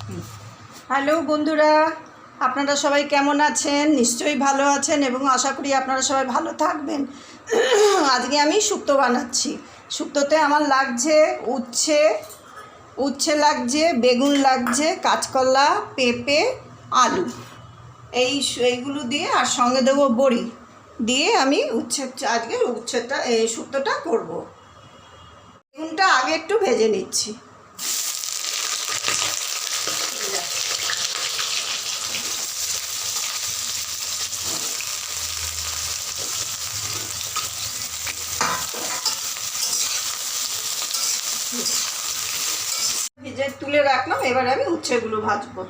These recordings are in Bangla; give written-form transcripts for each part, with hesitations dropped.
হ্যালো বন্ধুরা, আপনারা সবাই কেমন আছেন? নিশ্চয়ই ভালো আছেন এবং আশা করি আপনারা সবাই ভালো থাকবেন। আজকে আমি শুক্তো বানাচ্ছি। শুক্তোতে আমার লাগছে উচ্ছে লাগছে, বেগুন লাগছে, কাঁচকলা, পেঁপে, আলু, এইগুলো দিয়ে আর সঙ্গে দেবো বড়ি দিয়ে আমি আজকে শুক্তোটা করব। বেগুনটা আগে একটু ভেজে নিচ্ছি। ভেজে তুলে রাখলাম, এবার আমি উচ্ছেগুলো ভাজবো।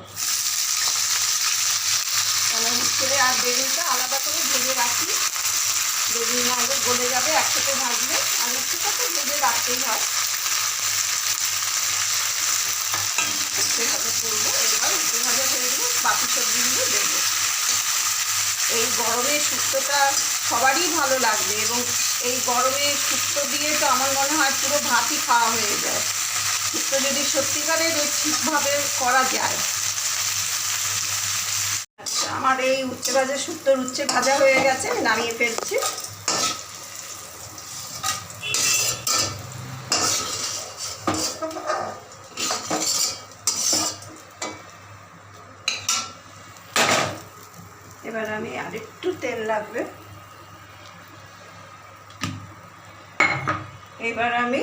উচ্ছে আর বেগুনটা আলাদা করে ভেজে রাখি, বেগুন না হলে গলে যাবে একসাথে ভাজলে, আর উচ্ছেটা তো ভেজে রাখতেই হয়। উচ্ছে ভাজা করবো, এবার উচ্ছে ভাজা হয়ে গেলে বাকি সবজিগুলো দেবো। এই গরমে শুক্তোটা সবারই ভালো লাগবে এবং এই গরমে শুক্তো দিয়ে তো আমার মনে হয় পুরো ভাতই খাওয়া হয়ে যায়। শুক্তো যদি সত্যিকারের ঠিকভাবে করা যায়। আচ্ছা, আমার এই উচ্ছে ভাজা হয়ে গেছে, নামিয়ে ফেলছি। এবার আমি আরেকটু তেল লাগবে। এবার আমি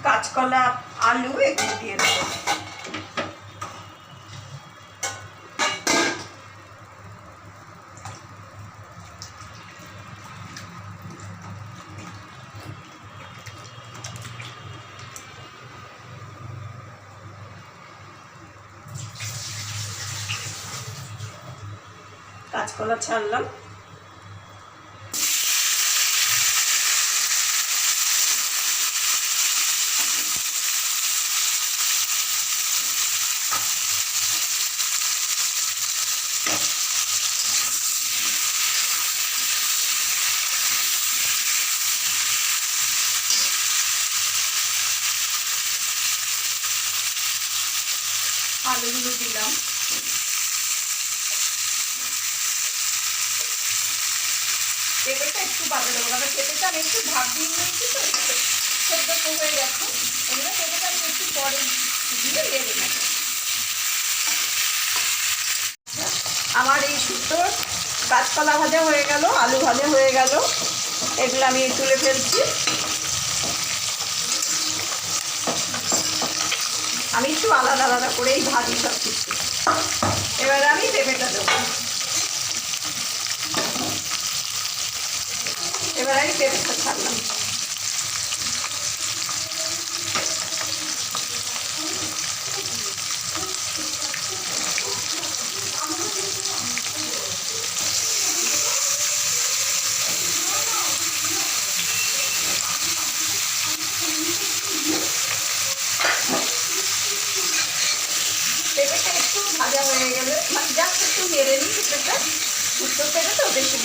কাঁচকলা, আলু এগুলো দিয়ে দেবো। কাঁচকলা ছাড়লাম। আলুগুলো দিলাম। পেঁপেটা একটু বাজে দেবো, কারণ পেঁপেটা আমি একটু ভাপ দিয়ে নিয়েছি তো, সেদ্ধ হয়ে গেছে। এগুলো পেঁপেটা আমি একটু পরে দিয়ে লেগে নেব। আমার এই শুক্তোর কাঁচকলা ভাজা হয়ে গেল, আলু ভাজা হয়ে গেল, এগুলো আমি তুলে ফেলছি। আমি একটু আলাদা আলাদা করেই ভাজি সব কিছু। এবার আমি পেঁপেটা দেবো। এবার আমি পেঁপেটা ছাড়লাম। পেঁপেটা একটু ভাজা হয়ে গেলে, জাস্ট একটু নেড়ে নিই পেঁপেটা। শুক্তো পেঁপে তো বেশি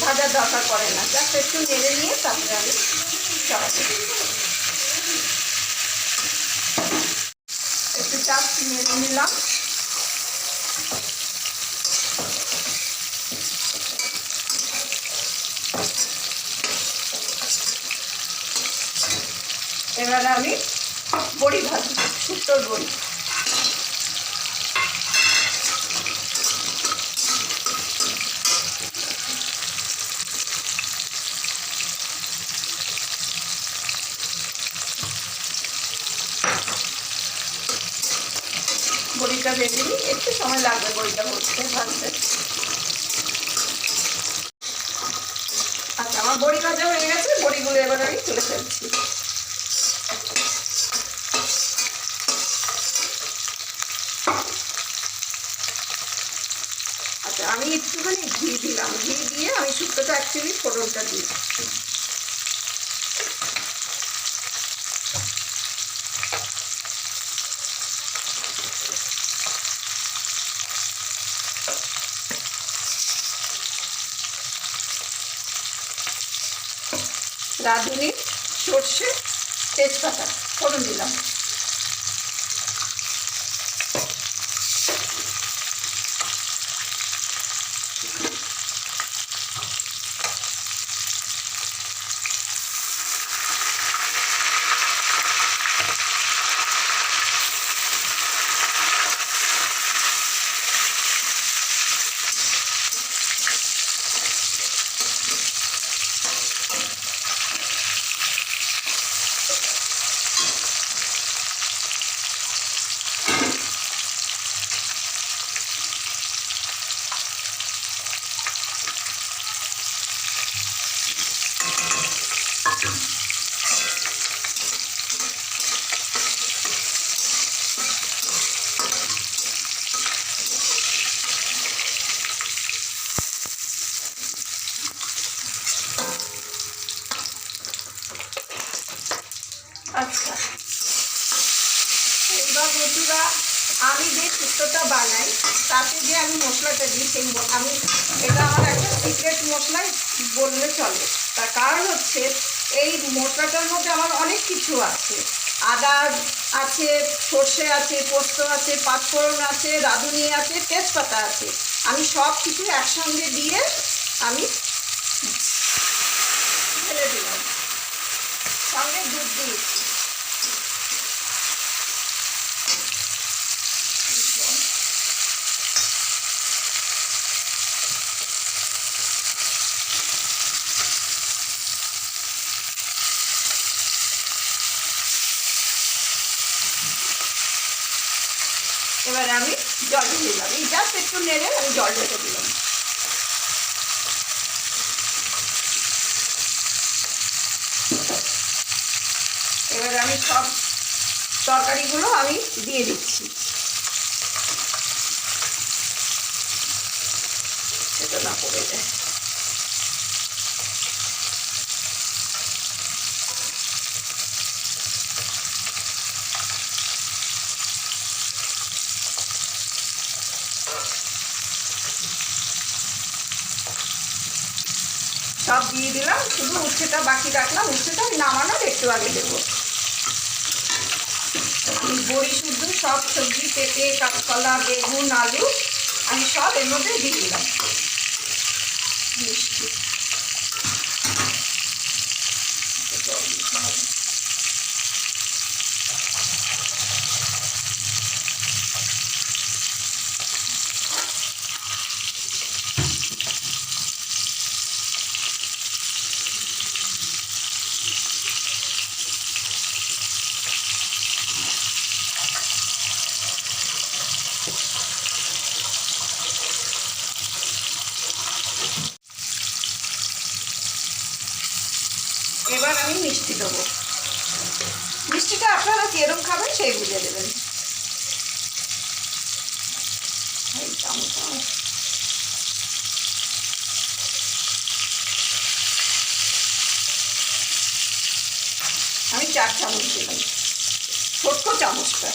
ভাজার দরকার পড়ে না, জাস্ট একটু নেড়ে নিয়ে তারপরে আমি চড়াতে একটু চাপ নেড়ে নিলাম। এবারে আমি বড়ি ভাজি, শুক্তোর বড়ি। বড়িটা ভেজে নিই, একটু সময় লাগবে বড়িটা ভাজতে। আচ্ছা, আমার বড়ি ভাজা হয়ে গেছে, বড়িগুলো এবার আমি তুলে ফেলছি। আচ্ছা, আমি একটুখানি ঘি দিলাম, ঘি দিয়ে আমি শুক্তোটা অ্যাকচুয়ালি ফোড়নটা দিই। রাঁধুনি, সর্ষে, তেজপাতা ফোড়ন দিলাম। আচ্ছা, এইবার বন্ধুরা আমি যে শুক্তোটা বানাই তাতে যে আমি মশলাটা দিই সেই আমি এটা আমার একটা সিক্রেট মশলাই বললে চলে। তার কারণ হচ্ছে এই মশলাটার মধ্যে আমার অনেক কিছু আছে। আদা আছে, সর্ষে আছে, পোস্ত আছে, পাঁচফোড়ন আছে, রাঁধুনি আছে, তেজপাতা আছে। আমি সব কিছু একসঙ্গে দিয়ে আমি ঢেলে দিলাম, সঙ্গে দুধ দিয়েছি। এবারে আমি জল ঢেলে দিলাম, এই জাস্ট একটু নেড়ে আমি জল ঢেলে দিলাম। এবারে আমি সব তরকারিগুলো আমি দিয়ে দিচ্ছি, সেটা না পড়ে যায়। সব দিয়ে দিলাম, শুধু উচ্ছেটা বাকি রাখলাম। উচ্ছেটা আমি নামানোর একটু আগে দেবো। আমি বড়ি শুদ্ধ সব সবজি, পেঁপে, কাঁচকলা, বেগুন, আলু আমি সব এর মধ্যে দিয়ে দিলাম। মিষ্টি এবার আমি মিষ্টি দেবো। মিষ্টিটা আপনারা যেরকম খাবেন সেই বুঝে দেবেন। আমি 4 চামচ দিলাম, ছোট্ট চামচটা।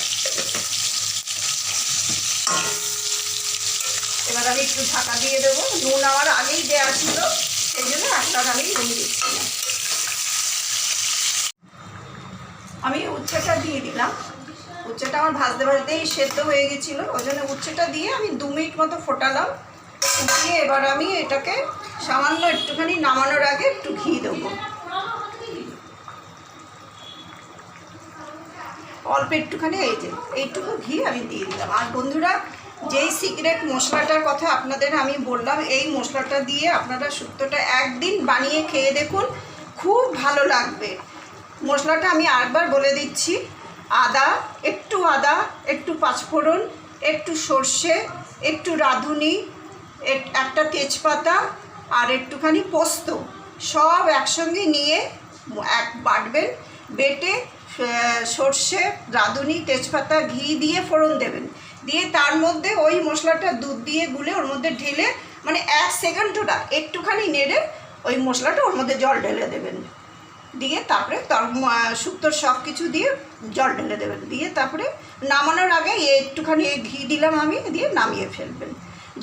এবার আমি একটু ঢাকা দিয়ে দেবো। নুন আমার আগেই দেওয়া ছিল, সেই জন্য একবার আমি নুন দিচ্ছি না। আমি উচ্ছেটা দিয়ে দিলাম। উচ্ছেটা আমার ভাজতে ভাজতেই সেদ্ধ হয়ে গেছিলো, ওই জন্য উচ্ছেটা দিয়ে আমি 2 মিনিট মতো ফোটালাম। ফুটিয়ে এবার আমি এটাকে সামান্য একটুখানি নামানোর আগে একটু ঘি দেবো, অল্প একটুখানি, এই যে এইটুকু ঘি আমি দিয়ে দিলাম। আর বন্ধুরা, যেই সিক্রেট মশলাটার কথা আপনাদের আমি বললাম, এই মশলাটা দিয়ে আপনারা শুক্তোটা একদিন বানিয়ে খেয়ে দেখুন, খুব ভালো লাগবে। মশলাটা আমি আরেকবার বলে দিচ্ছি। আদা, একটু পাঁচফোড়ন, একটু সর্ষে, একটু রাঁধুনি, একটা তেজপাতা আর একটুখানি পোস্ত সব একসঙ্গে নিয়ে বাটবেন। বেটে সর্ষে, রাঁধুনি, তেজপাতা, ঘি দিয়ে ফোড়ন দেবেন। দিয়ে তার মধ্যে ওই মশলাটা দুধ দিয়ে গুলে ওর মধ্যে ঢেলে, মানে 1 সেকেন্ডও না, একটুখানি নেড়ে ওই মশলাটা ওর মধ্যে জল ঢেলে দেবেন। দিয়ে তারপরে শুক্তোর সব কিছু দিয়ে জল ঢেলে দেবেন। দিয়ে তারপরে নামানোর আগে একটুখানি ঘি দিলাম আমি, দিয়ে নামিয়ে ফেলবেন।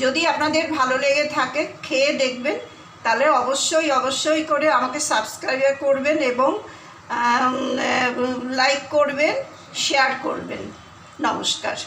যদি আপনাদের ভালো লেগে থাকে, খেয়ে দেখবেন, তাহলে অবশ্যই করে আমাকে সাবস্ক্রাইব করবেন এবং লাইক করবেন, শেয়ার করবেন। নমস্কার।